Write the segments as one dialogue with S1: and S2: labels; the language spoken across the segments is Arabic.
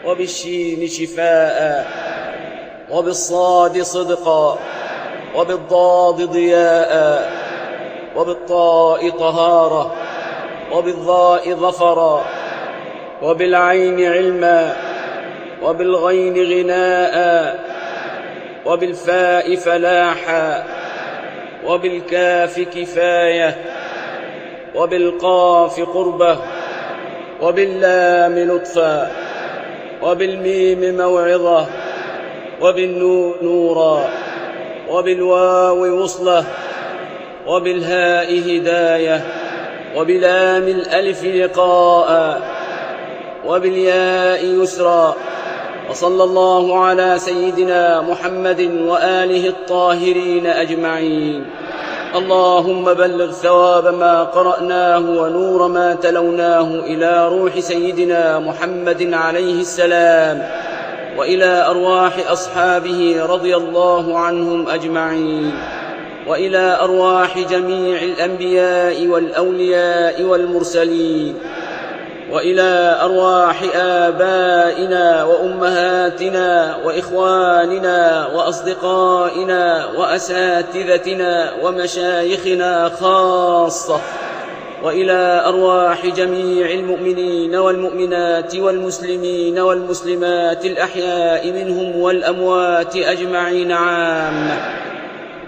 S1: وبالشين شفاء، وبالصاد صدقا، وبالضاد ضياء، وبالطاء طهارة، وبالظاء ظفرا، وبالعين علما، وبالغين غناء، وبالفاء فلاحا، وبالكاف كفاية، وبالقاف قربة، وباللام لطفا، وبالميم موعظة، وبالنون نورا، وبالواو وصلة، وبالهاء هداية، وبلام الألف لقاء، وبالياء يسرا. وصلى الله على سيدنا محمد وآله الطاهرين أجمعين. اللهم بلغ ثواب ما قرأناه ونور ما تلوناه إلى روح سيدنا محمد عليه السلام، وإلى أرواح أصحابه رضي الله عنهم أجمعين، وإلى أرواح جميع الأنبياء والأولياء والمرسلين، وإلى أرواح آبائنا وأمهاتنا وإخواننا وأصدقائنا وأساتذتنا ومشايخنا خاصة، وإلى أرواح جميع المؤمنين والمؤمنات والمسلمين والمسلمات الأحياء منهم والأموات أجمعين عامة،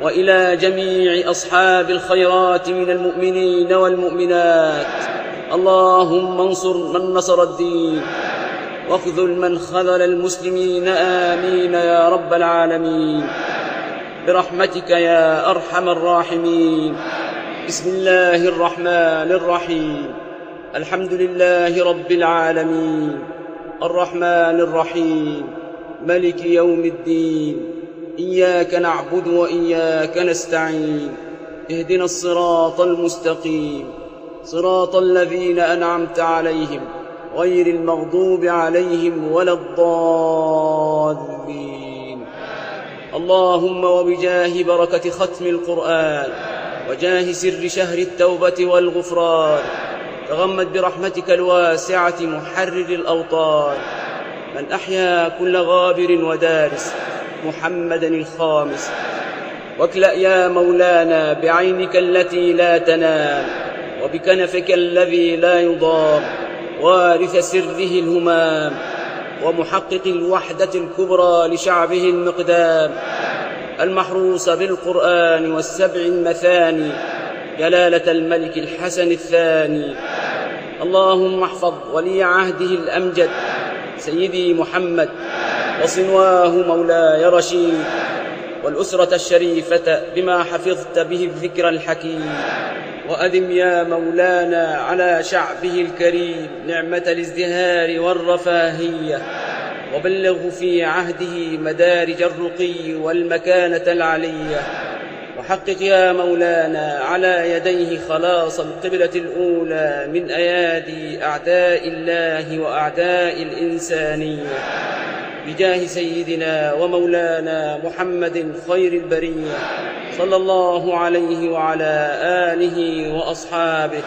S1: وإلى جميع أصحاب الخيرات من المؤمنين والمؤمنات. اللهم انصر من نصر الدين، واخذل من خذل المسلمين، آمين يا رب العالمين، برحمتك يا أرحم الراحمين. بسم الله الرحمن الرحيم. الحمد لله رب العالمين، الرحمن الرحيم، ملك يوم الدين. إياك نعبد وإياك نستعين. اهدنا الصراط المستقيم، صراط الذين أنعمت عليهم غير المغضوب عليهم ولا الضالين. اللهم وبجاه بركة ختم القرآن وجاه سر شهر التوبة والغفران، تغمد برحمتك الواسعة محرر الأوطان، من أحيا كل غابر ودارس محمدا الخامس. واكلأ يا مولانا بعينك التي لا تنام، وبكنفك الذي لا يضام، وارث سره الهمام، ومحقق الوحدة الكبرى لشعبه المقدام، المحروس بالقرآن والسبع المثاني، جلالة الملك الحسن الثاني. اللهم احفظ ولي عهده الأمجد سيدي محمد، وصنواه مولاي رشيد، والأسرة الشريفة بما حفظت به الذكر الحكيم. وأدم يا مولانا على شعبه الكريم نعمة الازدهار والرفاهية، وبلغه في عهده مدارج الرقي والمكانة العلية، وحقق يا مولانا على يديه خلاص القبلة الأولى من أيادي أعداء الله وأعداء الإنسانية، بجاه سيدنا ومولانا محمد خير البرية، صلى الله عليه وعلى آله وأصحابه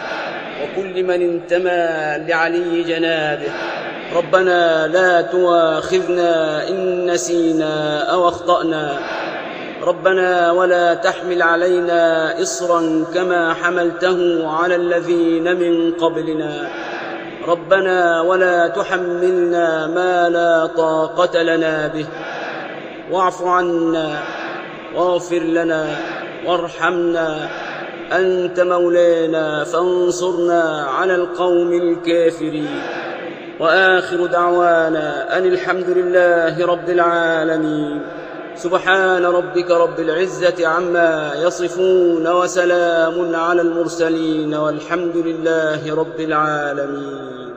S1: وكل من انتمى لعلي جنابه. ربنا لا تواخذنا إن نسينا أو أخطأنا، ربنا ولا تحمل علينا إصرا كما حملته على الذين من قبلنا، ربنا ولا تحملنا ما لا طاقة لنا به، واعف عنا واغفر لنا وارحمنا، أنت مولانا فانصرنا على القوم الكافرين. وآخر دعوانا أن الحمد لله رب العالمين. سبحان ربك رب العزة عما يصفون، وسلام على المرسلين، والحمد لله رب العالمين.